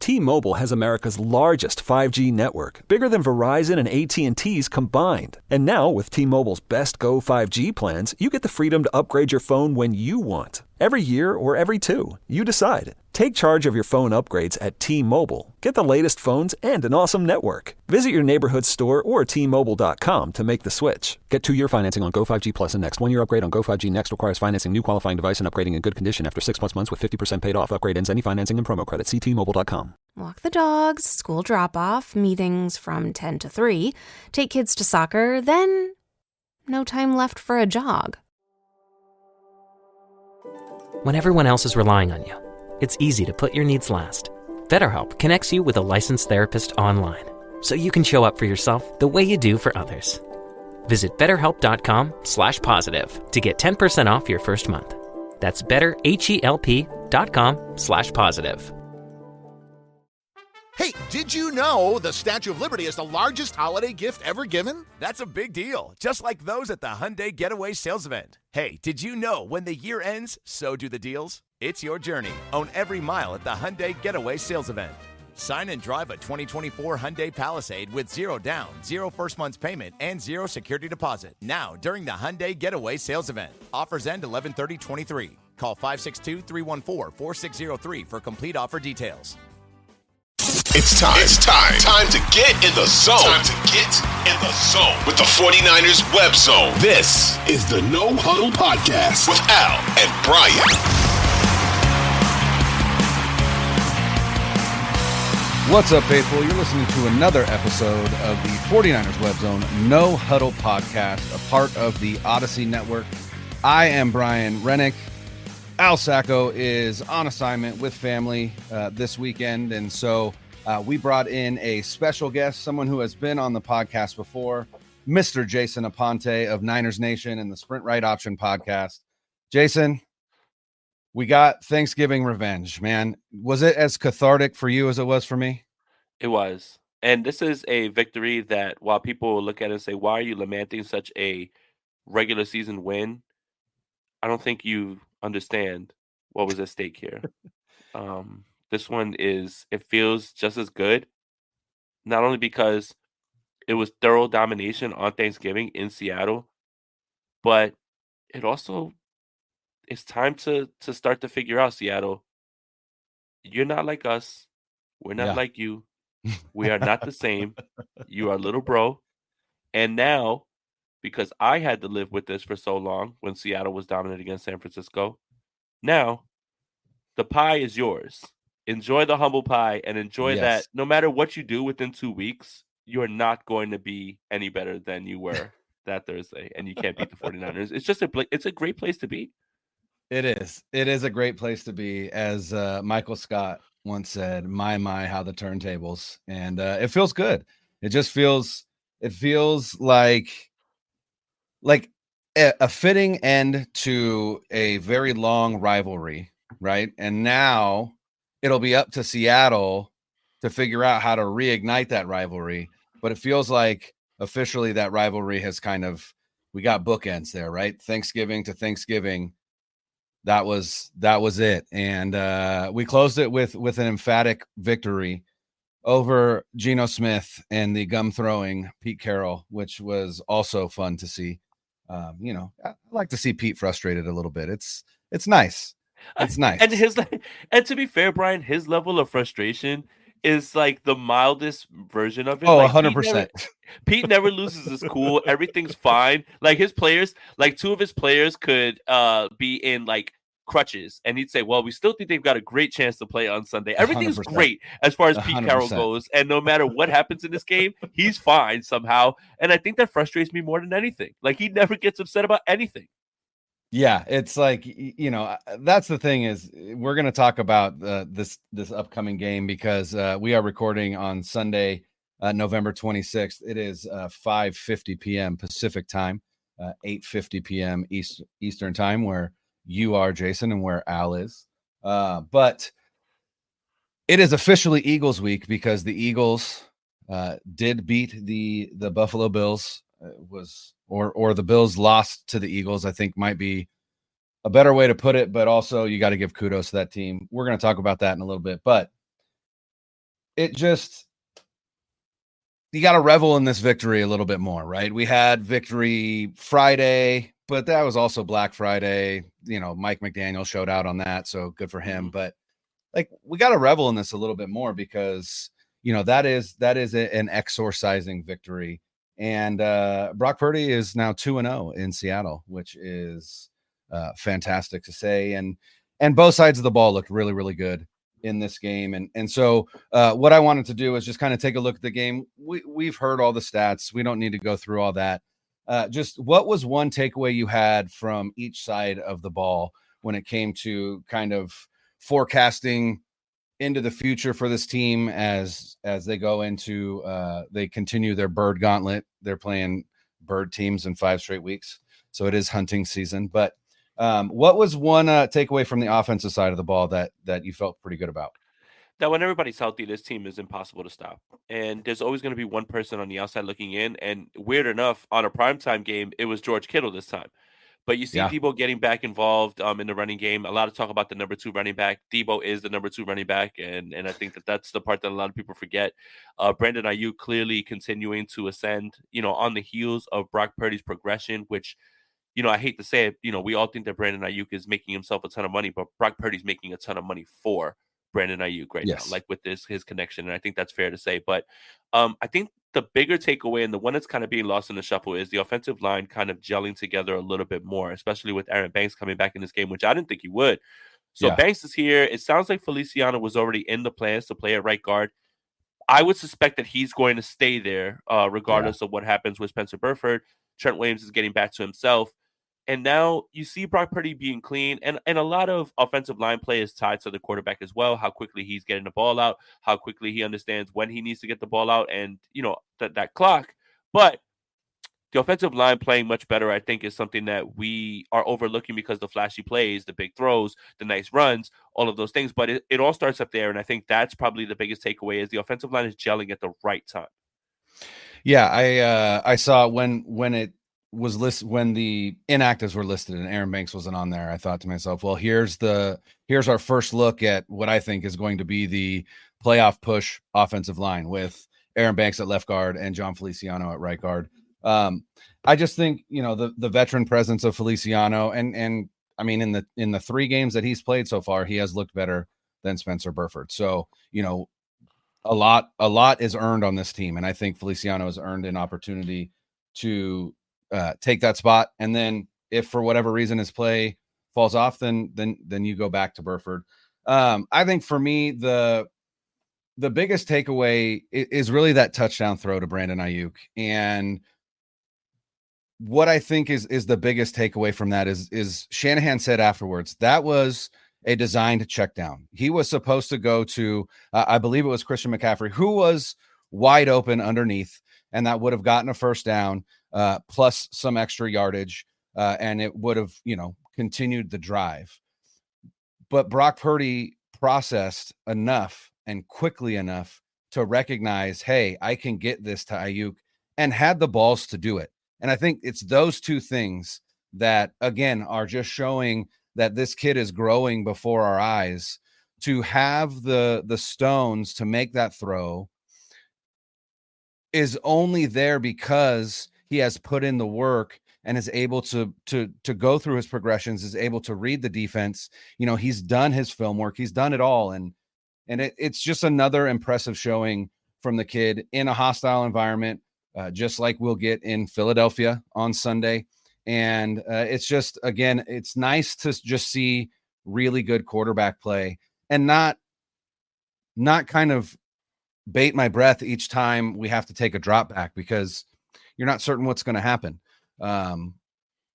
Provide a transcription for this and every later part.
T-Mobile has America's largest 5G network, bigger than Verizon and AT&T's combined. And now, with T-Mobile's Best Go 5G plans, you get the freedom to upgrade your phone when you want. Every year or every two, you decide. Take charge of your phone upgrades at T-Mobile. Get the latest phones and an awesome network. Visit your neighborhood store or T-Mobile.com to make the switch. Get 2-year financing on Go 5G Plus and Next. 1-year upgrade on Go 5G Next requires financing new qualifying device and upgrading in good condition after 6+ months with 50% paid off. Upgrade ends any financing and promo credit. See T-Mobile.com. Walk the dogs, school drop-off, meetings from 10 to 3, take kids to soccer, then no time left for a jog. When everyone else is relying on you, it's easy to put your needs last. BetterHelp connects you with a licensed therapist online, so you can show up for yourself the way you do for others. Visit BetterHelp.com/positive to get 10% off your first month. That's BetterHelp.com/positive. Hey, did you know the Statue of Liberty is the largest holiday gift ever given? That's a big deal, just like those at the Hyundai Getaway Sales Event. Hey, did you know when the year ends, so do the deals? It's your journey. Own every mile at the Hyundai Getaway Sales Event. Sign and drive a 2024 Hyundai Palisade with 0 down, 0 first month's payment, and 0 security deposit. Now, during the Hyundai Getaway Sales Event. Offers end 11/30/23. Call 562-314-4603 for complete offer details. It's time to get in the zone. Time to get in the zone with the 49ers Web Zone. This is the No Huddle Podcast with Al and Brian. What's up, faithful? You're listening to another episode of the 49ers Web Zone No Huddle Podcast, a part of the Odyssey Network. I am Brian Renick. Al Sacco is on assignment with family this weekend, and so we brought in a special guest, someone who has been on the podcast before, Mr. Jason Aponte of Niners Nation and the Sprint Right Option podcast. Jason, we got Thanksgiving revenge, man. Was it as cathartic for you as it was for me? It was. And this is a victory that while people look at it and say, why are you lamenting such a regular season win? I don't think you understand what was at stake here. This one it feels just as good, not only because it was thorough domination on Thanksgiving in Seattle, but it's time to start to figure out, Seattle, you're not like us. We're not like you. We are not the same. You are little bro. And now, because I had to live with this for so long when Seattle was dominant against San Francisco, now the pie is yours. Enjoy the humble pie and enjoy that no matter what you do within 2 weeks, you're not going to be any better than you were that Thursday, and you can't beat the 49ers. It's just it's a great place to be. It is. It is a great place to be. As Michael Scott once said, my, how the turntables. And it feels good. It just feels like a fitting end to a very long rivalry, right? And now it'll be up to Seattle to figure out how to reignite that rivalry. But it feels like officially that rivalry has we got bookends there, right? Thanksgiving to Thanksgiving. That was it. And we closed it with an emphatic victory over Geno Smith and the gum throwing Pete Carroll, which was also fun to see. I like to see Pete frustrated a little bit. It's nice. It's nice. And to be fair, Brian, his level of frustration is like the mildest version of it. Oh, like 100%. Pete never loses his cool. Everything's fine. Like his players, like 2 of his players could be in like crutches, and he'd say, well, we still think they've got a great chance to play on Sunday. Everything's 100%. great as far as Pete 100%. Carroll goes, and no matter what happens in this game, he's fine somehow. And I think that frustrates me more than anything. Like he never gets upset about anything. Yeah, it's like, that's the thing is we're going to talk about this upcoming game because we are recording on Sunday, November 26th. It is 5:50 p.m. Pacific time, 8:50 p.m. Eastern time, where you are, Jason, and where Al is. But it is officially Eagles week because the Eagles did beat the Buffalo Bills. Or the Bills lost to the Eagles, I think might be a better way to put it, but also you got to give kudos to that team. We're going to talk about that in a little bit, but it just, you got to revel in this victory a little bit more, right? We had victory Friday, but that was also Black Friday. Mike McDaniel showed out on that, so good for him. But like, we got to revel in this a little bit more because that is an exorcising victory. And Brock Purdy is now 2-0 in Seattle, which is fantastic to say. And both sides of the ball looked really, really good in this game. And so what I wanted to do is just kind of take a look at the game. We've heard all the stats. We don't need to go through all that. Just what was one takeaway you had from each side of the ball when it came to kind of forecasting into the future for this team as they go into they continue their bird gauntlet? They're playing bird teams in 5 straight weeks, so it is hunting season. But what was one takeaway from the offensive side of the ball that you felt pretty good about? That when everybody's healthy, this team is impossible to stop. And there's always going to be one person on the outside looking in. And weird enough, on a primetime game, it was George Kittle this time. But you see Debo getting back involved in the running game. A lot of talk about the number 2 running back. Debo is the number 2 running back, and I think that's the part that a lot of people forget. Brandon Ayuk clearly continuing to ascend, on the heels of Brock Purdy's progression, which, I hate to say it, we all think that Brandon Ayuk is making himself a ton of money, but Brock Purdy's making a ton of money for Brandon Ayuk right now, like with his connection, and I think that's fair to say. But I think the bigger takeaway and the one that's kind of being lost in the shuffle is the offensive line kind of gelling together a little bit more, especially with Aaron Banks coming back in this game, which I didn't think he would. So Banks is here. It sounds like Feliciano was already in the plans to play at right guard. I would suspect that he's going to stay there regardless of what happens with Spencer Burford. Trent Williams is getting back to himself. And now you see Brock Purdy being clean, and a lot of offensive line play is tied to the quarterback as well, how quickly he's getting the ball out, how quickly he understands when he needs to get the ball out, and, that clock. But the offensive line playing much better, I think, is something that we are overlooking because the flashy plays, the big throws, the nice runs, all of those things. But it all starts up there, and I think that's probably the biggest takeaway is the offensive line is gelling at the right time. Yeah, I saw when it was listed, when the inactives were listed and Aaron Banks wasn't on there, I thought to myself, well, here's our first look at what I think is going to be the playoff push offensive line with Aaron Banks at left guard and John Feliciano at right guard. I just think, the veteran presence of Feliciano and I mean, in the 3 games that he's played so far, he has looked better than Spencer Burford. So, a lot is earned on this team. And I think Feliciano has earned an opportunity to take that spot. And then if for whatever reason his play falls off, then you go back to Burford. I think for me, the biggest takeaway is really that touchdown throw to Brandon Ayuk. And what I think is the biggest takeaway from that is Shanahan said afterwards, that was a designed check down. He was supposed to go to, I believe it was Christian McCaffrey, who was wide open underneath, and that would have gotten a first down plus some extra yardage, and it would have, continued the drive. But Brock Purdy processed enough and quickly enough to recognize, hey, I can get this to Ayuk, and had the balls to do it. And I think it's those two things that, again, are just showing that this kid is growing before our eyes. To have the stones to make that throw is only there because he has put in the work and is able to go through his progressions, is able to read the defense. He's done his film work. He's done it all. And it's just another impressive showing from the kid in a hostile environment, just like we'll get in Philadelphia on Sunday. And it's just, again, it's nice to just see really good quarterback play and not kind of bait my breath each time we have to take a drop back, because you're not certain what's going to happen.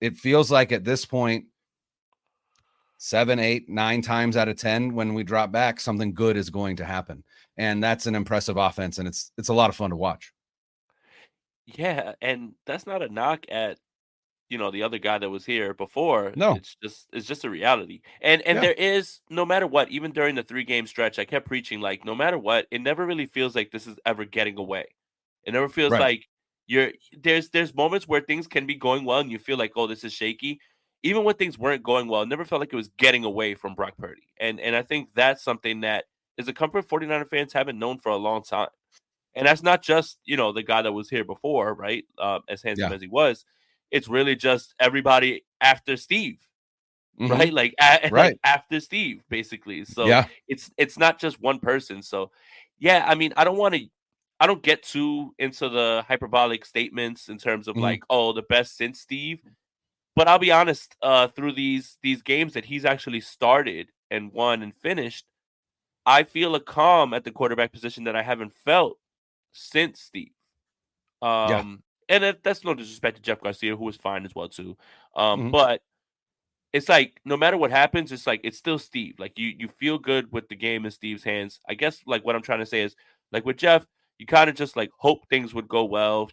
It feels like at this point, 7, 8, 9 times out of 10, when we drop back, something good is going to happen. And that's an impressive offense. And it's a lot of fun to watch. Yeah. And that's not a knock at, the other guy that was here before. No, it's just a reality. And there is, no matter what, even during the 3-game stretch, I kept preaching, like, no matter what, it never really feels like this is ever getting away. It never feels like there's moments where things can be going well and you feel like, oh, this is shaky. Even when things weren't going well, it never felt like it was getting away from Brock Purdy. And I think that's something that is a comfort 49er fans haven't known for a long time. And that's not just, the guy that was here before, right? As handsome as he was. It's really just everybody after Steve, right? Like, like after Steve, basically. So it's not just one person. So, yeah, I mean, I don't get too into the hyperbolic statements in terms of like, oh, the best since Steve. But I'll be honest, through these games that he's actually started and won and finished, I feel a calm at the quarterback position that I haven't felt since Steve. And that's no disrespect to Jeff Garcia, who was fine as well too. But it's like no matter what happens, it's like it's still Steve. Like you feel good with the game in Steve's hands. I guess like what I'm trying to say is like with Jeff, you kind of just like hope things would go well.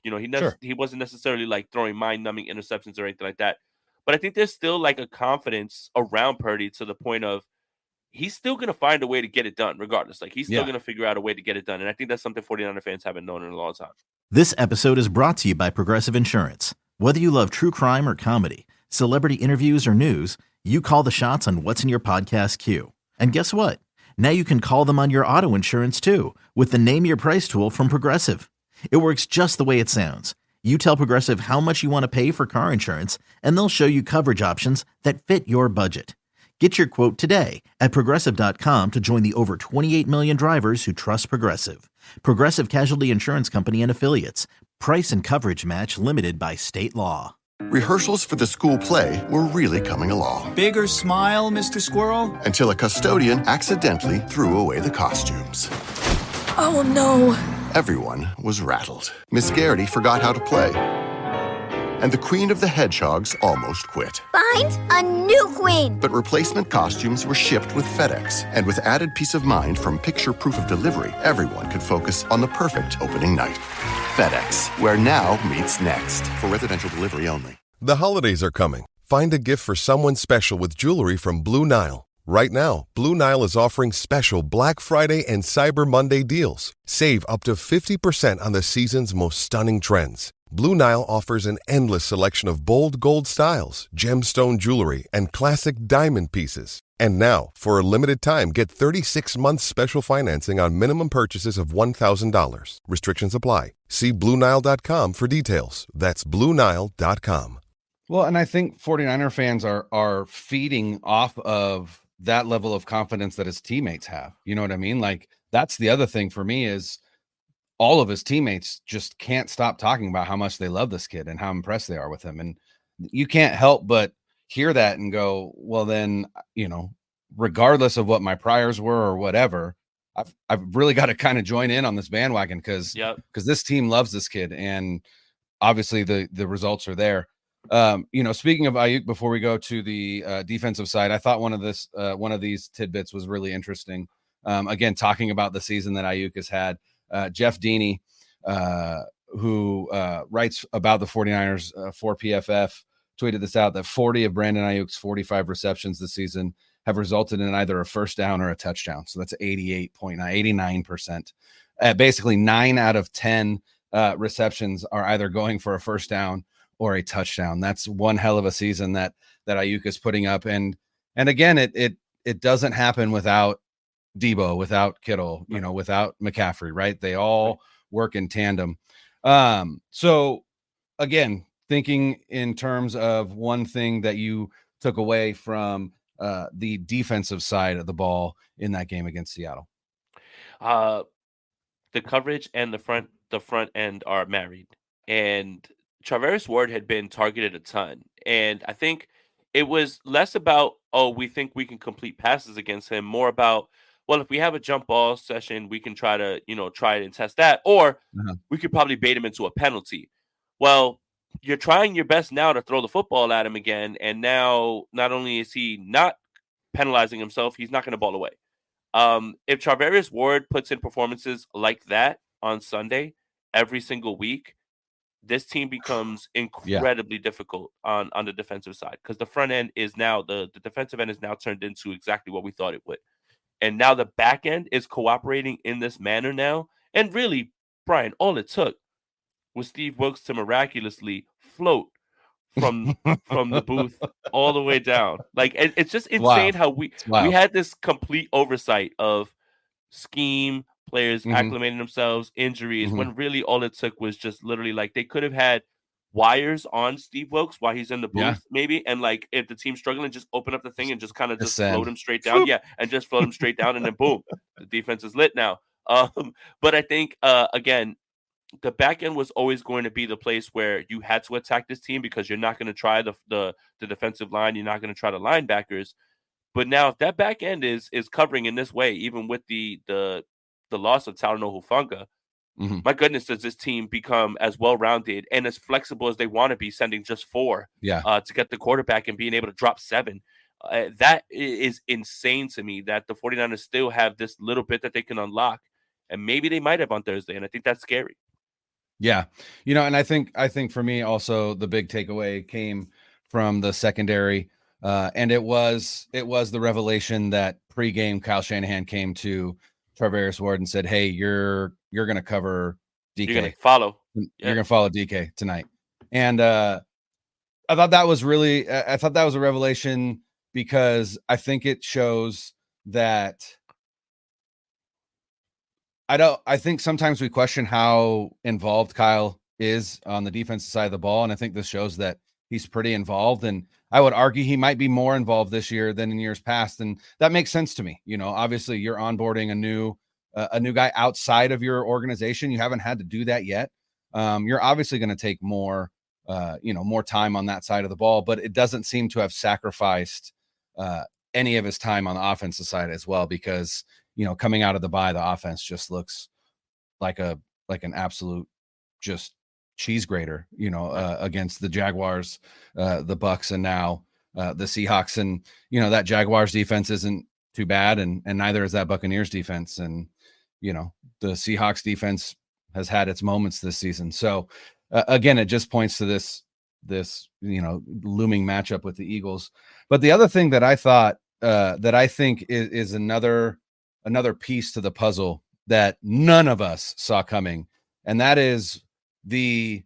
He wasn't necessarily like throwing mind-numbing interceptions or anything like that. But I think there's still like a confidence around Purdy to the point of he's still going to find a way to get it done regardless. Like he's still going to figure out a way to get it done. And I think that's something 49er fans haven't known in a long time. This episode is brought to you by Progressive Insurance. Whether you love true crime or comedy, celebrity interviews or news, you call the shots on what's in your podcast queue. And guess what? Now you can call them on your auto insurance too with the Name Your Price tool from Progressive. It works just the way it sounds. You tell Progressive how much you want to pay for car insurance, and they'll show you coverage options that fit your budget. Get your quote today at Progressive.com to join the over 28 million drivers who trust Progressive. Progressive Casualty Insurance Company and Affiliates. Price and coverage match limited by state law. Rehearsals for the school play were really coming along. Bigger smile, Mr. Squirrel? Until a custodian accidentally threw away the costumes. Oh, no. Everyone was rattled. Miss Garrity forgot how to play. And the Queen of the Hedgehogs almost quit. Find a new queen! But replacement costumes were shipped with FedEx. And with added peace of mind from picture proof of delivery, everyone could focus on the perfect opening night. FedEx, where now meets next. For residential delivery only. The holidays are coming. Find a gift for someone special with jewelry from Blue Nile. Right now, Blue Nile is offering special Black Friday and Cyber Monday deals. Save up to 50% on the season's most stunning trends. Blue Nile offers an endless selection of bold gold styles, gemstone jewelry, and classic diamond pieces. And now, for a limited time, get 36 months special financing on minimum purchases of $1,000. Restrictions apply. See BlueNile.com for details. That's BlueNile.com. Well, and I think 49er fans are feeding off of that level of confidence that his teammates have. You know what I mean? Like, that's the other thing for me is all of his teammates just can't stop talking about how much they love this kid and how impressed they are with him. And you can't help but hear that and go, well, then, regardless of what my priors were or whatever, I've really got to kind of join in on this bandwagon because this team loves this kid. And obviously the results are there. Speaking of Ayuk, before we go to the defensive side, I thought one of these tidbits was really interesting. Again, talking about the season that Ayuk has had, Jeff Deeney, who writes about the 49ers for PFF, tweeted this out that 40 of Brandon Ayuk's 45 receptions this season have resulted in either a first down or a touchdown. So that's 89%. Basically 9 out of 10 receptions are either going for a first down or a touchdown. That's one hell of a season that Ayuk is putting up. And again, it doesn't happen without Debo, without Kittle, without McCaffrey, right? They all work in tandem. So again, thinking in terms of one thing that you took away from the defensive side of the ball in that game against Seattle. The coverage and the front end are married. And Charvarius Ward had been targeted a ton. And I think it was less about, we think we can complete passes against him, more about, well, if we have a jump ball session, we can try it and test that, or we could probably bait him into a penalty. Well, you're trying your best now to throw the football at him again, and now not only is he not penalizing himself, he's not going to ball away. If Charvarius Ward puts in performances like that on Sunday every single week, this team becomes incredibly difficult on the defensive side because the front end is now the defensive end is now turned into exactly what we thought it would. And now the back end is cooperating in this manner now. And really, Brian, all it took was Steve Wilks to miraculously float from the booth all the way down. Like, it's just insane how we had this complete oversight of scheme, players acclimating themselves, injuries, when really all it took was just literally like they could have had wires on Steve Wilkes while he's in the booth, maybe, and like if the team's struggling, just open up the thing and just kind of just float him straight down. Yeah, and just float him straight down, and then boom, the defense is lit now. But I think again, the back end was always going to be the place where you had to attack this team because you're not going to try the defensive line, you're not going to try the linebackers. But now if that back end is covering in this way, even with the loss of Talanoa Hufanga, my goodness, does this team become as well-rounded and as flexible as they want to be, sending just 4 to get the quarterback and being able to drop 7. That is insane to me that the 49ers still have this little bit that they can unlock, and maybe they might have on Thursday, and I think that's scary. Yeah. And I think for me also the big takeaway came from the secondary, and it was the revelation that pregame Kyle Shanahan came to Tarvarius Ward and said, "Hey, you're going to cover DK. You're going to follow. You're going to follow DK tonight." And I thought that was a revelation because I think it shows that I think sometimes we question how involved Kyle is on the defensive side of the ball, and I think this shows that he's pretty involved, and I would argue he might be more involved this year than in years past, and that makes sense to me. Obviously you're onboarding a new guy outside of your organization. You haven't had to do that yet. You're obviously going to take more time on that side of the ball, but it doesn't seem to have sacrificed any of his time on the offensive side as well, because coming out of the bye, the offense just looks like an absolute just cheese grater, against the Jaguars, the Bucks, and now the Seahawks. And, that Jaguars defense isn't too bad. And neither is that Buccaneers defense. And, the Seahawks defense has had its moments this season. So again, it just points to this looming matchup with the Eagles. But the other thing that I thought that I think is another piece to the puzzle that none of us saw coming, and that is the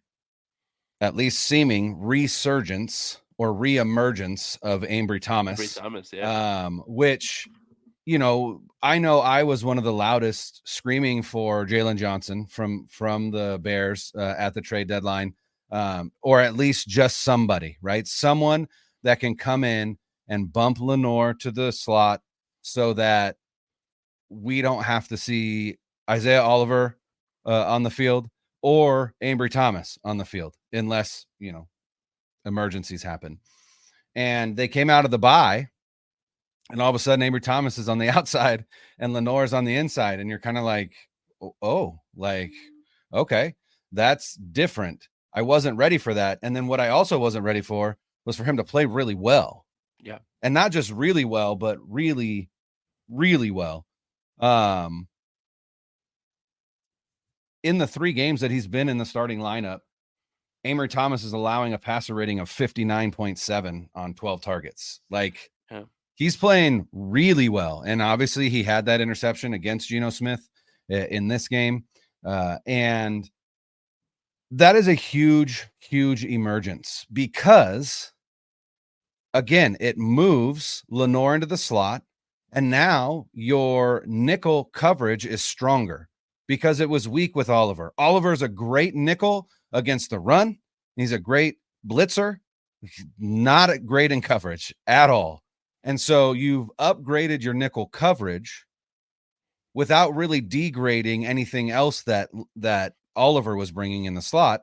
at least seeming resurgence or reemergence of Ambry Thomas. Which, I know I was one of the loudest screaming for Jalen Johnson from the Bears at the trade deadline, or at least just somebody, right? Someone that can come in and bump Lenoir to the slot so that we don't have to see Isaiah Oliver on the field or Ambry Thomas on the field unless, emergencies happen. And they came out of the bye, and all of a sudden Ambry Thomas is on the outside and Lenoir is on the inside. And you're kind of like, okay, that's different. I wasn't ready for that. And then what I also wasn't ready for was for him to play really well. Yeah. And not just really well, but really, really well. In the 3 games that he's been in the starting lineup, Ambry Thomas is allowing a passer rating of 59.7 on 12 targets. He's playing really well. And obviously he had that interception against Geno Smith in this game. And that is a huge, huge emergence because, again, it moves Lenoir into the slot. And now your nickel coverage is stronger because it was weak with Oliver. Oliver is a great nickel against the run. He's a great blitzer. He's not great in coverage at all. And so you've upgraded your nickel coverage without really degrading anything else that Oliver was bringing in the slot,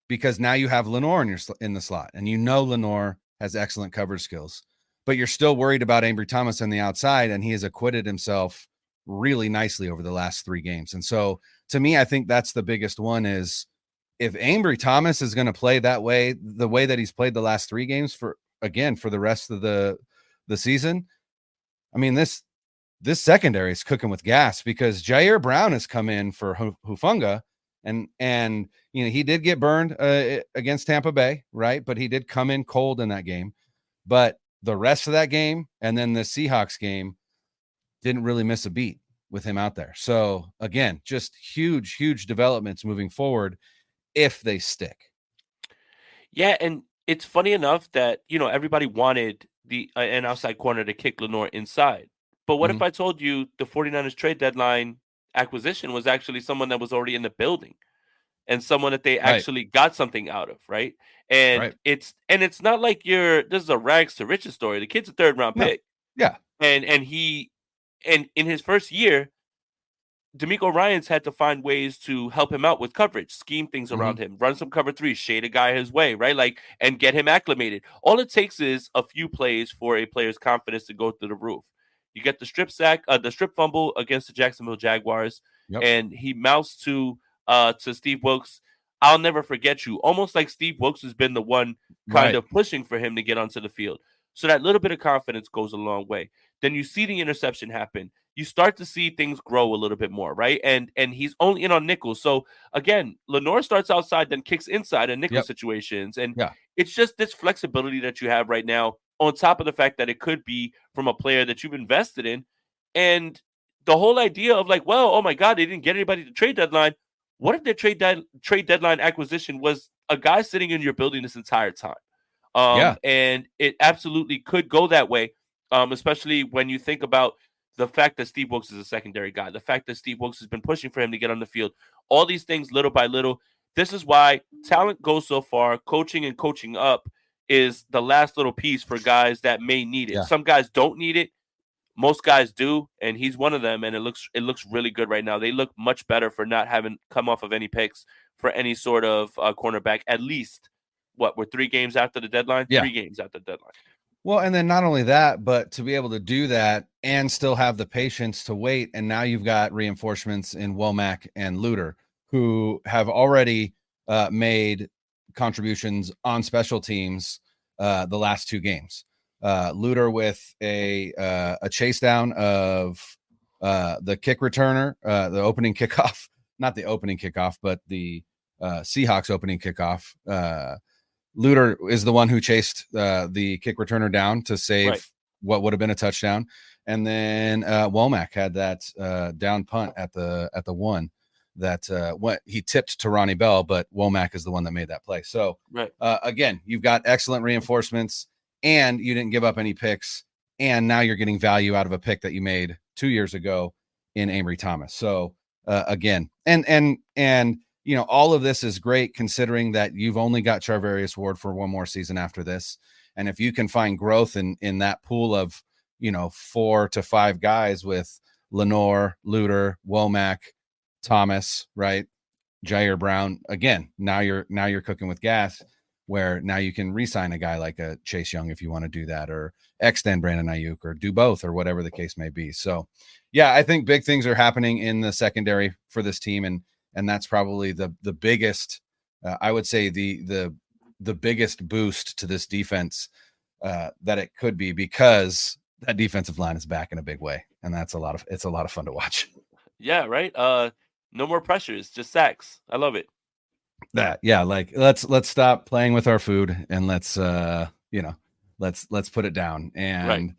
because now you have Lenoir in the slot, and Lenoir has excellent coverage skills. But you're still worried about Ambry Thomas on the outside, and he has acquitted himself really nicely over the last 3 games. And so to me, I think that's the biggest one is if Ambry Thomas is going to play that way, the way that he's played the last 3 games for the rest of the season, I mean, this secondary is cooking with gas because Jair Brown has come in for Hufanga, and he did get burned against Tampa Bay, right? But he did come in cold in that game. But the rest of that game and then the Seahawks game didn't really miss a beat with him out there. So again, just huge, huge developments moving forward if they stick. Yeah, and it's funny enough that, everybody wanted an outside corner to kick Lenoir inside. But what if I told you the 49ers trade deadline acquisition was actually someone that was already in the building and someone that they actually got something out of, right? And it's not like this is a rags to riches story. The kid's a 3rd round pick. Yeah. And in his first year, D'Amico Ryans had to find ways to help him out with coverage, scheme things around him, run some cover 3, shade a guy his way, right? Like, and get him acclimated. All it takes is a few plays for a player's confidence to go through the roof. You get the strip fumble against the Jacksonville Jaguars, and he mouths to Steve Wilkes, "I'll never forget you." Almost like Steve Wilkes has been the one kind of pushing for him to get onto the field. So that little bit of confidence goes a long way. Then you see the interception happen. You start to see things grow a little bit more, right? And he's only in on nickels. So again, Lenore starts outside, then kicks inside in nickel situations. And it's just this flexibility that you have right now, on top of the fact that it could be from a player that you've invested in. And the whole idea of like, well, oh my God, they didn't get anybody to trade deadline. What if their trade deadline acquisition was a guy sitting in your building this entire time? And it absolutely could go that way, especially when you think about the fact that Steve Wilkes is a secondary guy, the fact that Steve Wilkes has been pushing for him to get on the field, all these things little by little. This is why talent goes so far. Coaching and coaching up is the last little piece for guys that may need it. Some guys don't need it. Most guys do, and he's one of them, and it looks really good right now. They look much better for not having come off of any picks for any sort of cornerback, at least, we're 3 games after the deadline? 3 games after the deadline. Well, and then not only that, but to be able to do that and still have the patience to wait. And now you've got reinforcements in Womack and Luter, who have already made contributions on special teams the last 2 games. Luter with a chase down of the kick returner, the opening kickoff, not the opening kickoff, but the Seahawks opening kickoff. Luter is the one who chased the kick returner down to save what would have been a touchdown. And then Womack had that down punt at the 1 that he tipped to Ronnie Bell, but Womack is the one that made that play. So again, you've got excellent reinforcements, and you didn't give up any picks, and now you're getting value out of a pick that you made 2 years ago in Amory Thomas. So again, and you know, all of this is great considering that you've only got Charvarius Ward for 1 more season after this. And if you can find growth in that pool of, you know, 4 to 5 guys with Lenore, Luter, Womack, Thomas, right? Jair Brown, again, now you're cooking with gas, where now you can re-sign a guy like a Chase Young if you want to do that, or extend Brandon Ayuk, or do both, or whatever the case may be. So yeah, I think big things are happening in the secondary for this team. And that's probably the biggest, I would say the biggest boost to this defense that it could be, because that defensive line is back in a big way. And it's a lot of fun to watch. Yeah. Right. No more pressures, just sacks. I love it. Like let's stop playing with our food, and let's put it down. And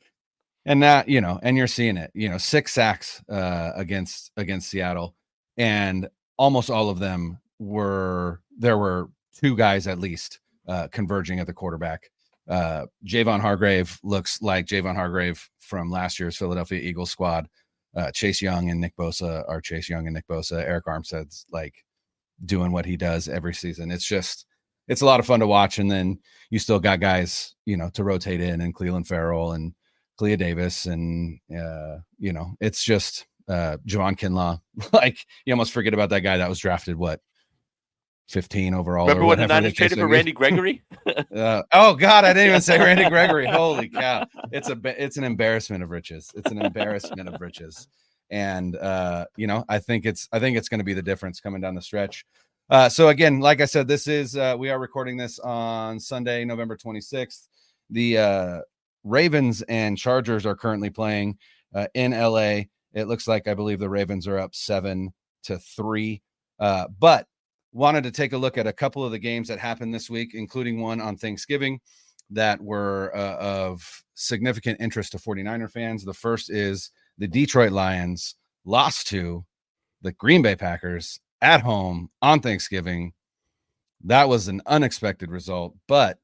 now, you know, and you're seeing it, you know, 6 sacks against Seattle, and almost all of them there were 2 guys at least converging at the quarterback. Javon Hargrave looks like Javon Hargrave from last year's Philadelphia Eagles squad. Chase Young and Nick Bosa are Chase Young and Nick Bosa. Eric Armstead's like doing what he does every season. It's a lot of fun to watch. And then you still got guys, you know, to rotate in, and Cleveland Farrell and Clea Davis. And, you know, it's just Javon Kinlaw. Like, you almost forget about that guy that was drafted, 15 overall. Remember when the Niners traded for Randy Gregory? Oh God, I didn't even say Randy Gregory. Holy cow. It's an embarrassment of riches. It's an embarrassment of riches. And you know, I think it's going to be the difference coming down the stretch. So again, like I said, this is we are recording this on Sunday, November 26th. The Ravens and Chargers are currently playing in LA. It looks like, I believe the Ravens are up 7-3. But wanted to take a look at a couple of the games that happened this week, including one on Thanksgiving that were of significant interest to 49er fans. The first is the Detroit Lions lost to the Green Bay Packers at home on Thanksgiving. That was an unexpected result, but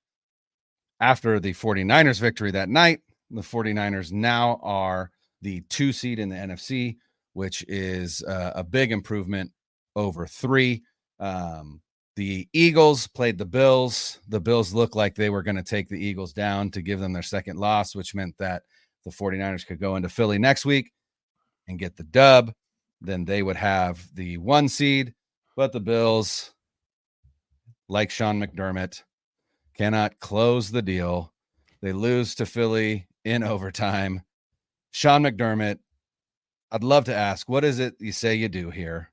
after the 49ers victory that night, the 49ers now are the 2 seed in the NFC, which is a big improvement over 3. The Eagles played the Bills. The Bills looked like they were going to take the Eagles down to give them their second loss, which meant that the 49ers could go into Philly next week and get the dub. Then they would have the 1 seed, but the Bills, like Sean McDermott, cannot close the deal. They lose to Philly in overtime. Sean McDermott, I'd love to ask, what is it you say you do here?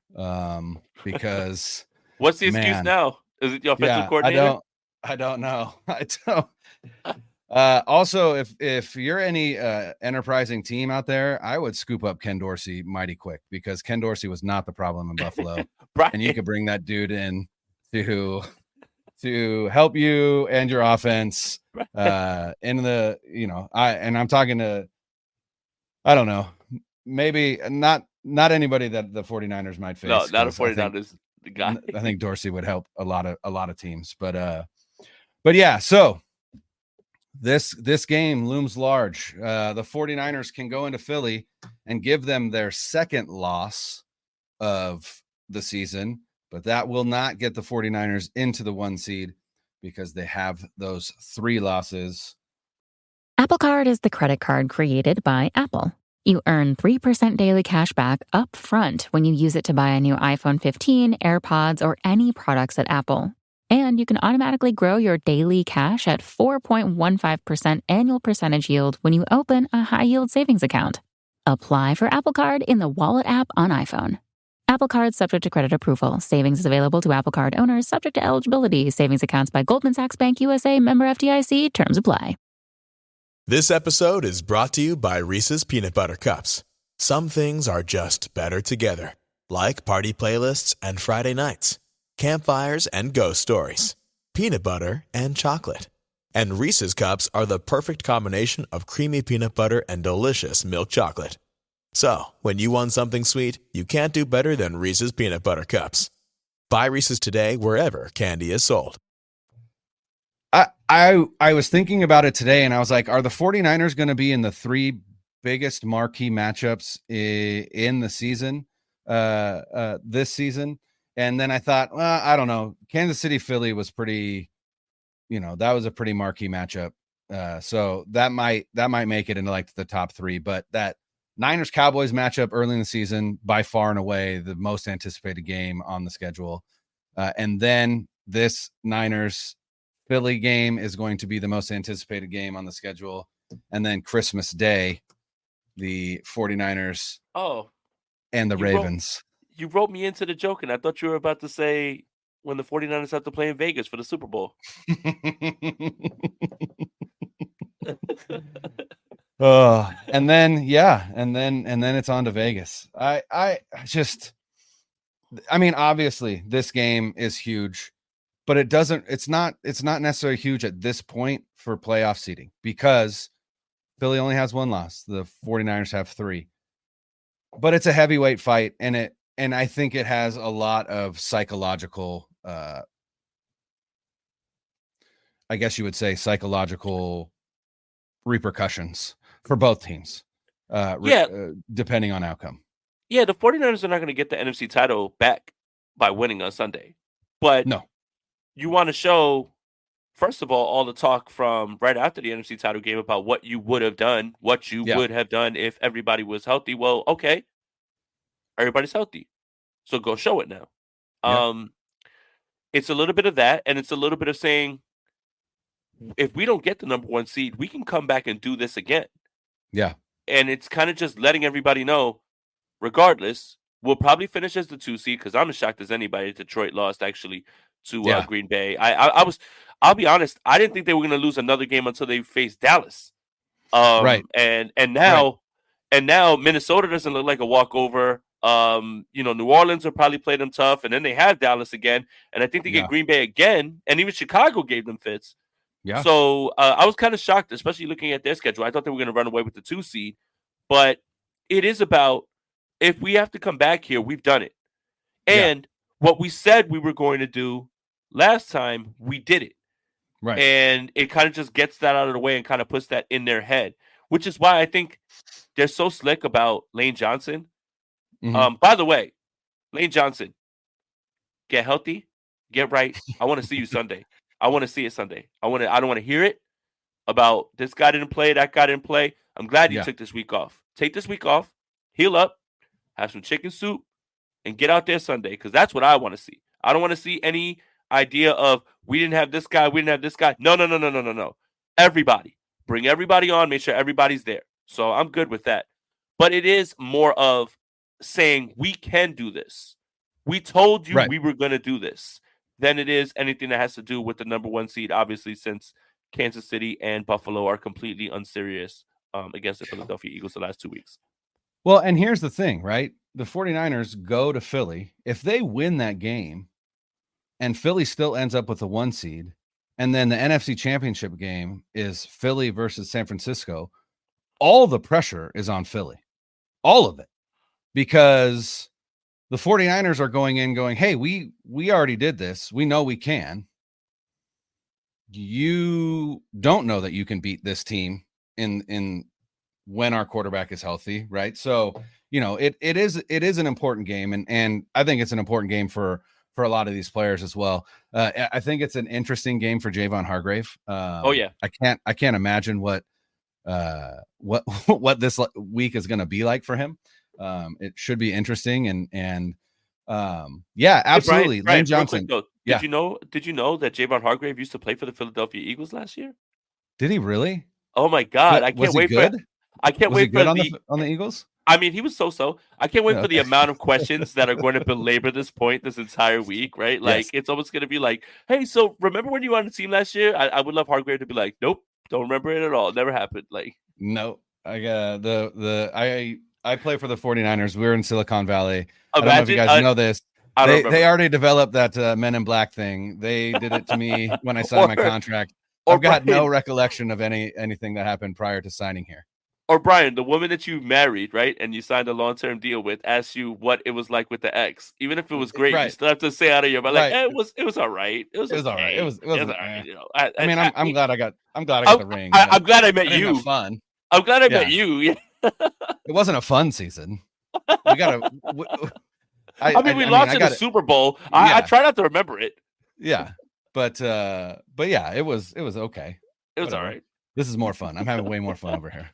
Because what's the excuse now? Is it the offensive coordinator? I don't know. I don't. Also, if you're any enterprising team out there, I would scoop up Ken Dorsey mighty quick, because Ken Dorsey was not the problem in Buffalo. And you could bring that dude in to help you and your offense in the, I'm talking to, I don't know, maybe not anybody that the 49ers might face. No, not a 49ers guy. I think Dorsey would help a lot of teams, but yeah, so this game looms large. The 49ers can go into Philly and give them their second loss of the season, but that will not get the 49ers into the 1 seed because they have those 3 losses. Apple Card is the credit card created by Apple. You earn 3% daily cash back up front when you use it to buy a new iPhone 15, AirPods, or any products at Apple. And you can automatically grow your daily cash at 4.15% annual percentage yield when you open a high-yield savings account. Apply for Apple Card in the Wallet app on iPhone. Apple Card subject to credit approval. Savings is available to Apple Card owners subject to eligibility. Savings accounts by Goldman Sachs Bank USA, member FDIC. Terms apply. This episode is brought to you by Reese's Peanut Butter Cups. Some things are just better together, like party playlists and Friday nights, campfires and ghost stories, peanut butter and chocolate. And Reese's Cups are the perfect combination of creamy peanut butter and delicious milk chocolate. So, when you want something sweet, you can't do better than Reese's Peanut Butter Cups. Buy Reese's today wherever candy is sold. I was thinking about it today, and I was like, are the 49ers going to be in the 3 biggest marquee matchups in the season, this season? And then I thought, well, I don't know. Kansas City, Philly was pretty, that was a pretty marquee matchup. So that might make it into like the top 3, but that Niners Cowboys matchup early in the season, by far and away the most anticipated game on the schedule. And then this Niners Philly game is going to be the most anticipated game on the schedule. And then Christmas Day, the 49ers and the Ravens. You wrote me into the joke, and I thought you were about to say when the 49ers have to play in Vegas for the Super Bowl. And then it's on to Vegas. Obviously this game is huge, but it's not necessarily huge at this point for playoff seeding because Philly only has 1 loss. The 49ers have 3, but it's a heavyweight fight, and I think it has a lot of psychological, I guess you would say psychological repercussions for both teams, depending on outcome. Yeah, the 49ers are not going to get the NFC title back by winning on Sunday. But no, you want to show, first of all the talk from right after the NFC title game about what you would have done, would have done if everybody was healthy. Well, okay, everybody's healthy, so go show it now. Yeah. It's a little bit of that, and it's a little bit of saying, if we don't get the number 1 seed, we can come back and do this again. Yeah. And it's kind of just letting everybody know, regardless, we'll probably finish as the 2 seed, because I'm as shocked as anybody Detroit lost actually to Green Bay. I'll be honest, I didn't think they were going to lose another game until they faced Dallas. Right. And now Minnesota doesn't look like a walkover. New Orleans will probably play them tough, and then they have Dallas again, and I think they get Green Bay again, and even Chicago gave them fits. Yeah. So I was kind of shocked, especially looking at their schedule. I thought they were going to run away with the 2 seed, but it is about, if we have to come back here, we've done it. And what we said we were going to do last time, we did it. Right. And it kind of just gets that out of the way and kind of puts that in their head. which is why I think they're so slick about Lane Johnson. Mm-hmm. By the way, Lane Johnson, get healthy, get right. I want to see you Sunday. I want to see it Sunday. I don't want to hear it about this guy didn't play, that guy didn't play. I'm glad you took this week off. Take this week off, heal up, have some chicken soup, and get out there Sunday, because that's what I want to see. I don't want to see any idea of we didn't have this guy, we didn't have this guy. No. Everybody. Bring everybody on, make sure everybody's there. So I'm good with that. But it is more of saying we can do this. We told you we were going to do this, than it is anything that has to do with the number 1 seed, obviously, since Kansas City and Buffalo are completely unserious against the Philadelphia Eagles the last 2 weeks. Well, and here's the thing, right? The 49ers go to Philly. If they win that game and Philly still ends up with a 1 seed, and then the NFC Championship game is Philly versus San Francisco, all the pressure is on Philly. All of it. Because the 49ers are going in going, hey, we already did this. We know we can. You don't know that you can beat this team in when our quarterback is healthy, right? So, it is an important game, and I think it's an important game for a lot of these players as well. I think it's an interesting game for Javon Hargrave. I can't imagine what this week is going to be like for him. It should be interesting, and absolutely. Hey, Brian, Lane Johnson. Quick, did you know that Javon Hargrave used to play for the Philadelphia Eagles last year? Did he really? Oh my God! I can't wait for. I can't wait for on the Eagles. I mean, he was so. I can't wait for the amount of questions that are going to belabor this point this entire week, right? Like, it's almost going to be like, hey, so remember when you were on the team last year? I would love Hargrave to be like, nope, don't remember it at all. It never happened. Like, no, I got I play for the 49ers. We're in Silicon Valley. I don't know if you guys know this. They already developed that Men in Black thing. They did it to me when I signed my contract. I've got no recollection of anything that happened prior to signing here. Or Brian, the woman that you married, right, and you signed a long-term deal with, asked you what it was like with the ex. Even if it was great, you still have to say out of your mouth, like, it was all right. It was all right. It was all right. I'm glad I got the ring. I'm glad I met you. Fun. I'm glad I met you. Yeah. It wasn't a fun season. We gotta. We lost in the Super Bowl. I try not to remember it. Yeah, but yeah, it was okay. It was all right. This is more fun. I'm having way more fun over here.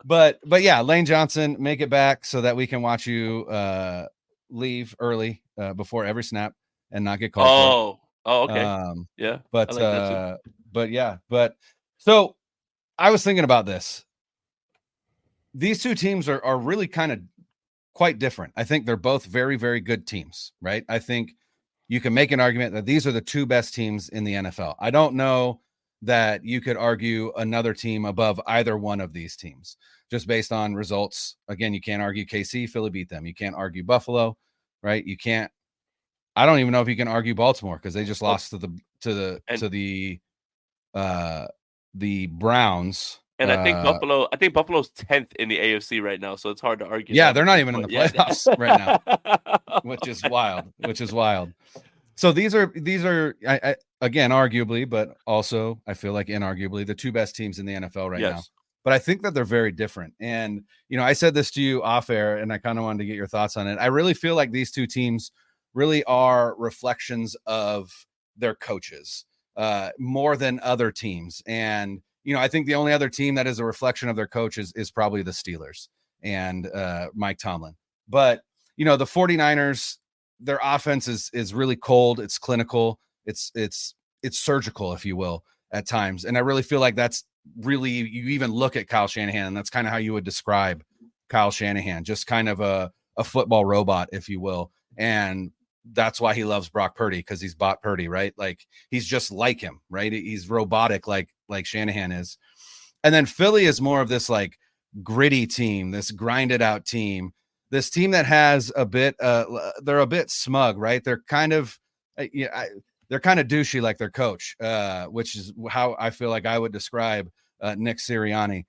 but yeah, Lane Johnson, make it back so that we can watch you leave early before every snap and not get called. Oh, okay. Yeah. But so I was thinking about this. These two teams are really kind of quite different. I think they're both very, very good teams, right? I think you can make an argument that these are the two best teams in the NFL. I don't know that you could argue another team above either one of these teams just based on results. Again, you can't argue KC, Philly beat them. You can't argue Buffalo, right? You can't. I don't even know if you can argue Baltimore because they just lost to the Browns. And I think Buffalo's 10th in the AFC right now, so it's hard to argue. Yeah, they're not even in the playoffs right now, which is wild. So these are again, arguably, but also I feel like inarguably the two best teams in the NFL right now. But I think that they're very different. And, I said this to you off air and I kind of wanted to get your thoughts on it. I really feel like these two teams really are reflections of their coaches more than other teams. And, I think the only other team that is a reflection of their coaches is probably the Steelers and Mike Tomlin. But, the 49ers, their offense is really cold. It's clinical. It's surgical, if you will, at times. And I really feel like that's really, you even look at Kyle Shanahan, and that's kind of how you would describe Kyle Shanahan, just kind of a football robot, if you will. And that's why he loves Brock Purdy, because he's bought Purdy, right? Like he's just like him, right? He's robotic like Shanahan is. And then Philly is more of this like gritty team, this grinded out team, this team that has a bit, they're a bit smug, right? They're kind of, they're kind of douchey like their coach, which is how I feel like I would describe Nick Sirianni.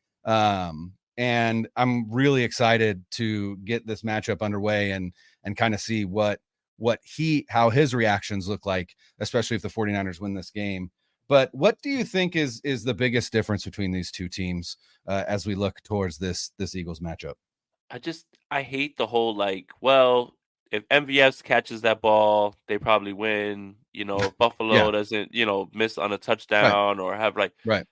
And I'm really excited to get this matchup underway and kind of see how his reactions look like, especially if the 49ers win this game. But what do you think is the biggest difference between these two teams as we look towards this Eagles matchup? I hate the whole well, if MVS catches that ball, they probably win. If Yeah. Buffalo doesn't, miss on a Right. touchdown or have Right.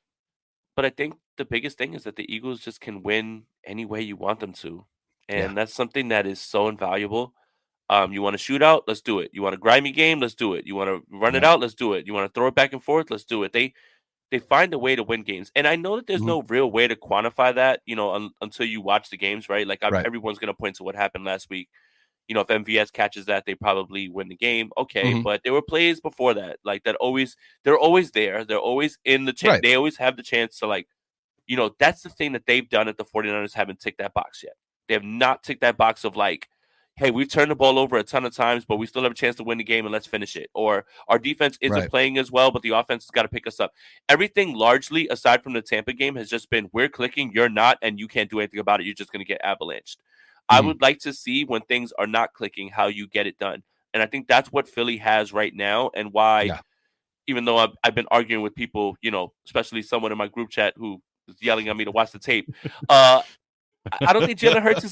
but I think the biggest thing is that the Eagles just can win any way you want them to. Yeah. And that's something that is so invaluable. You want a shootout? Let's do it. You want a grimy game? Let's do it. You want to run it Yep. out? Let's do it. You want to throw it back and forth? Let's do it. They find a way to win games. And I know that there's Mhm. no real way to quantify that, until you watch the games, right? Right. Everyone's going to point to what happened last week. If MVS catches that, they probably win the game. Okay, Mhm. but there were plays before that, they're always there. They're always in the chance. Right. They always have the chance to that's the thing that they've done at the 49ers haven't ticked that box yet. They have not ticked that box of hey, we've turned the ball over a ton of times, but we still have a chance to win the game and let's finish it. Or our defense isn't Right. playing as well, but the offense has got to pick us up. Everything largely, aside from the Tampa game, has just been we're clicking, you're not, and you can't do anything about it. You're just going to get avalanched. I Mhm. would like to see when things are not clicking, how you get it done. And I think that's what Philly has right now, and why, Yeah. even though I've been arguing with people, especially someone in my group chat who was yelling at me to watch the tape. I don't think Jalen Hurts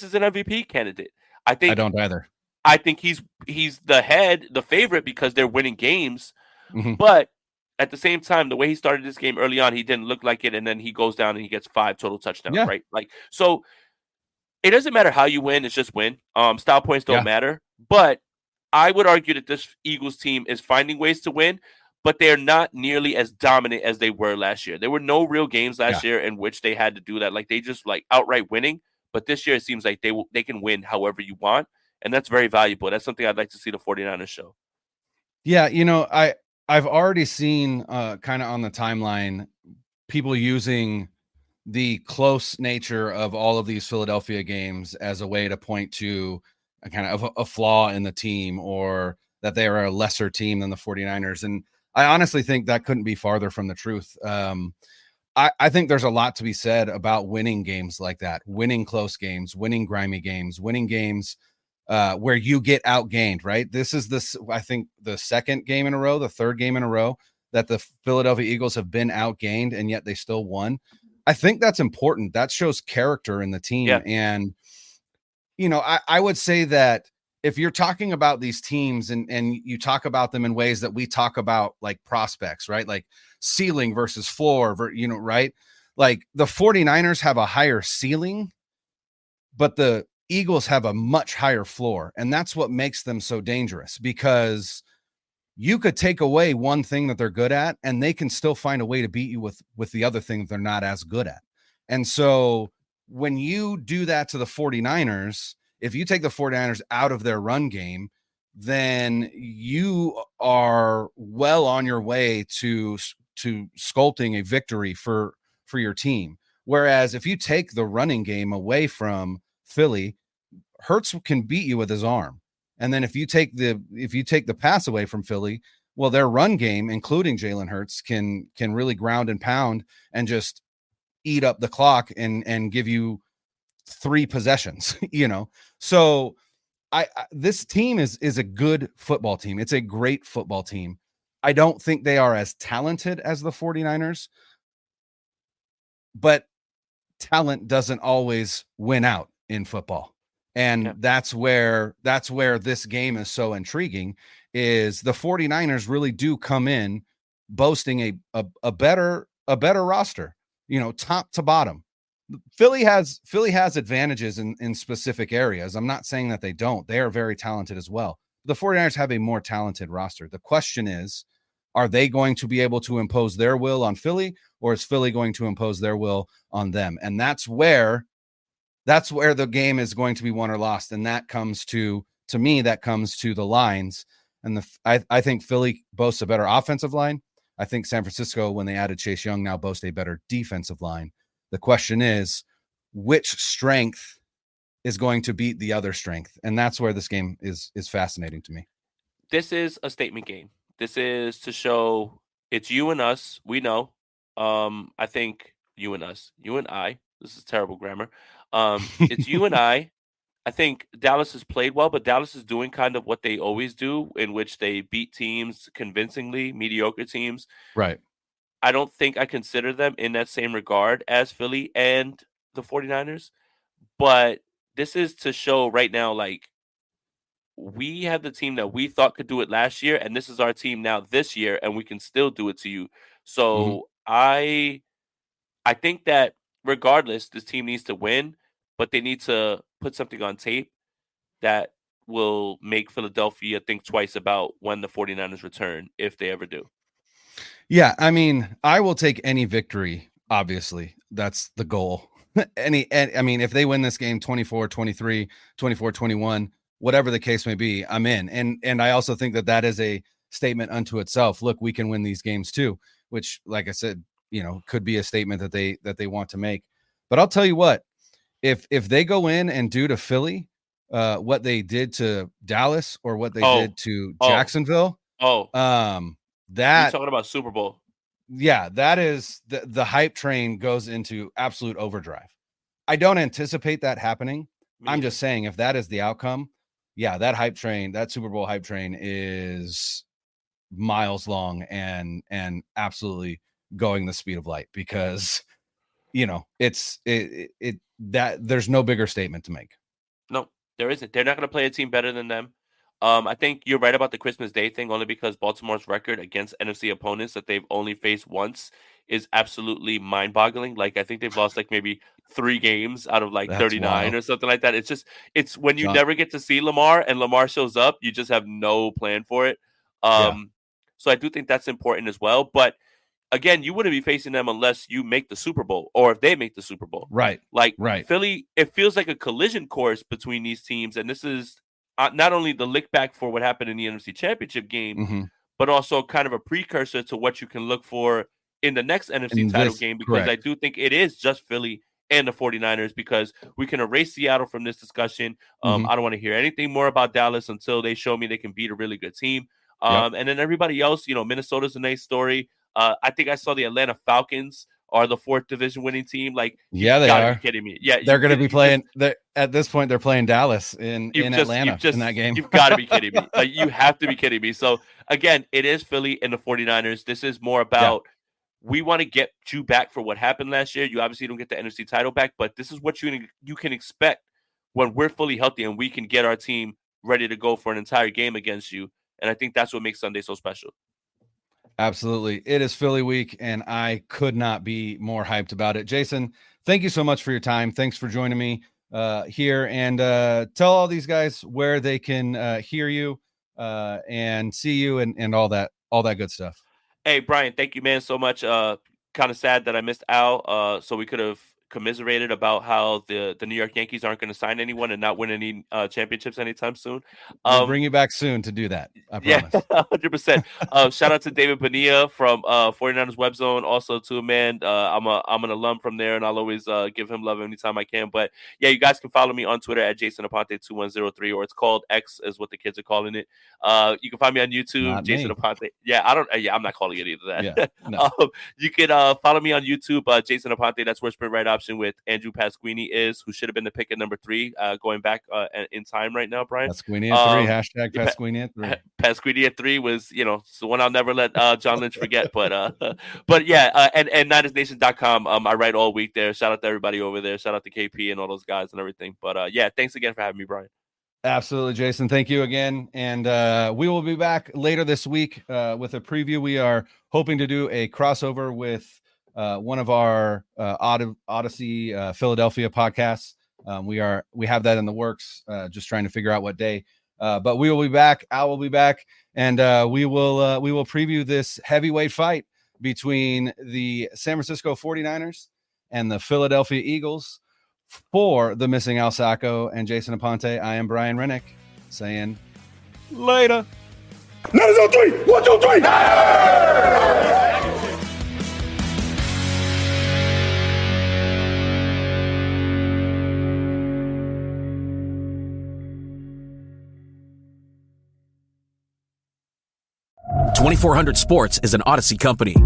is an MVP candidate. I I think don't either. I think he's the favorite because they're winning games. Mhm. But at the same time, the way he started this game early on, he didn't look like it, and then he goes down and he gets 5 total touchdowns, Yeah. right? So it doesn't matter how you win; it's just win. Style points don't Yeah. matter. But I would argue that this Eagles team is finding ways to win, but they're not nearly as dominant as they were last year. There were no real games last year in which they had to do that. They just outright winning. But this year it seems like they can win however you want, and that's very valuable. That's something I'd like to see the 49ers show. Yeah, I've already seen kind of on the timeline people using the close nature of all of these Philadelphia games as a way to point to a kind of a flaw in the team, or that they are a lesser team than the 49ers. And I honestly think that couldn't be farther from the truth. I think there's a lot to be said about winning games like that, winning close games, winning grimy games, winning games where you get outgained, right? This is I think the second game in a row, the third game in a row that the Philadelphia Eagles have been outgained, and yet they still won. I think that's important. That shows character in the team. Yeah. And, I would say that if you're talking about these teams and you talk about them in ways that we talk about, like prospects, right? Like ceiling versus floor, right? Like the 49ers have a higher ceiling, but the Eagles have a much higher floor. And that's what makes them so dangerous, because you could take away one thing that they're good at and they can still find a way to beat you with the other thing that they're not as good at. And so when you do that to the 49ers, if you take the 49ers out of their run game, then you are well on your way to sculpting a victory for your team. Whereas if you take the running game away from Philly, Hurts can beat you with his arm. And then if you take the pass away from Philly, well, their run game, including Jalen Hurts, can really ground and pound and just eat up the clock and give you 3 possessions, So this team is a good football team. It's a great football team. I don't think they are as talented as the 49ers, but talent doesn't always win out in football. And that's where this game is so intriguing, is the 49ers really do come in boasting a better roster, top to bottom. Philly has advantages in specific areas. I'm not saying that they don't. They are very talented as well. The 49ers have a more talented roster. The question is, are they going to be able to impose their will on Philly, or is Philly going to impose their will on them? And that's where the game is going to be won or lost. And that comes to me, that comes to the lines. And I think Philly boasts a better offensive line. I think San Francisco, when they added Chase Young, now boasts a better defensive line. The question is, which strength is going to beat the other strength? And that's where this game is fascinating to me. This is a statement game. This is to show it's you and us. We know. I think you and us, you and I. This is terrible grammar. It's you and I. I think Dallas has played well, but Dallas is doing kind of what they always do, in which they beat teams convincingly, mediocre teams. Right. I don't think I consider them in that same regard as Philly and the 49ers, but this is to show right now, like, we have the team that we thought could do it last year, and this is our team now this year, and we can still do it to you. So I think that regardless, this team needs to win, but they need to put something on tape that will make Philadelphia think twice about when the 49ers return, if they ever do. Yeah, I mean, I will take any victory, obviously. That's the goal. I mean, if they win this game 24-23, 24-21, whatever the case may be, I'm in. And I also think that is a statement unto itself. Look, we can win these games too, which, like I said, could be a statement that they want to make. But I'll tell you what, if they go in and do to Philly what they did to Dallas or what they did to Jacksonville, that you're talking about Super Bowl. Yeah, that is the hype train goes into absolute overdrive. I don't anticipate that happening. I'm just saying, if that is the outcome, yeah, that hype train, that Super Bowl hype train is miles long and absolutely going the speed of light, because it's that there's no bigger statement to make. No, there isn't. They're not going to play a team better than them. I think you're right about the Christmas Day thing, only because Baltimore's record against NFC opponents that they've only faced once is absolutely mind-boggling. Like, I think they've lost like maybe 3 games out of like 39 or something like that. It's when you never get to see Lamar and Lamar shows up, you just have no plan for it. So I do think that's important as well. But again, you wouldn't be facing them unless you make the Super Bowl, or if they make the Super Bowl. Right. Philly, it feels like a collision course between these teams, and this is not only the lick back for what happened in the NFC Championship game, but also kind of a precursor to what you can look for in the next NFC title game, because I do think it is just Philly and the 49ers, because we can erase Seattle from this discussion. I don't want to hear anything more about Dallas until they show me they can beat a really good team. And then everybody else, Minnesota's a nice story. I think I saw the Atlanta Falcons are the 4th division winning team. Like, yeah, they gotta are. Be kidding me. Yeah, they're going to be playing. At this point, they're playing Dallas in Atlanta in that game. You've got to be kidding me. Like, you have to be kidding me. So again, it is Philly and the 49ers. This is more about we want to get you back for what happened last year. You obviously don't get the NFC title back, but this is what you can expect when we're fully healthy and we can get our team ready to go for an entire game against you. And I think that's what makes Sunday so special. Absolutely. It is Philly week, and I could not be more hyped about it. Jason, thank you so much for your time. Thanks for joining me here, and tell all these guys where they can hear you and see you and all that good stuff. Hey, Brian, thank you, man, so much. Kind of sad that I missed Al, so we could have commiserated about how the New York Yankees aren't going to sign anyone and not win any championships anytime soon. We'll bring you back soon to do that. I promise. Yeah, 100%. Shout out to David Bonilla from 49ers Web Zone. Also to him, man. I'm an alum from there, and I'll always give him love anytime I can. But yeah, you guys can follow me on Twitter at Jason Aponte 2103, or it's called X, is what the kids are calling it. You can find me on YouTube, Not Jason me. Aponte. Yeah, I'm not calling it either. That. Yeah, no. You can follow me on YouTube, Jason Aponte. That's where Sprint Right Option with Andrew Pasquini is, who should have been the pick at number 3, going back in time right now, Brian. Pasquini at 3. Hashtag Pasquini at 3. Pasquini at 3 was, it's the one I'll never let John Lynch forget. But yeah, and NinersNation.com. I write all week there. Shout out to everybody over there. Shout out to KP and all those guys and everything. But yeah, thanks again for having me, Brian. Absolutely, Jason. Thank you again. And we will be back later this week with a preview. We are hoping to do a crossover with one of our Odyssey Philadelphia podcasts. We have that in the works, just trying to figure out what day. But we will be back. Al will be back, and we will preview this heavyweight fight between the San Francisco 49ers and the Philadelphia Eagles. For the missing Al Sacco and Jason Aponte, I am Brian Renick saying later. Let us on 3. 1, 2, 3. .2400 Sports is an Odyssey company.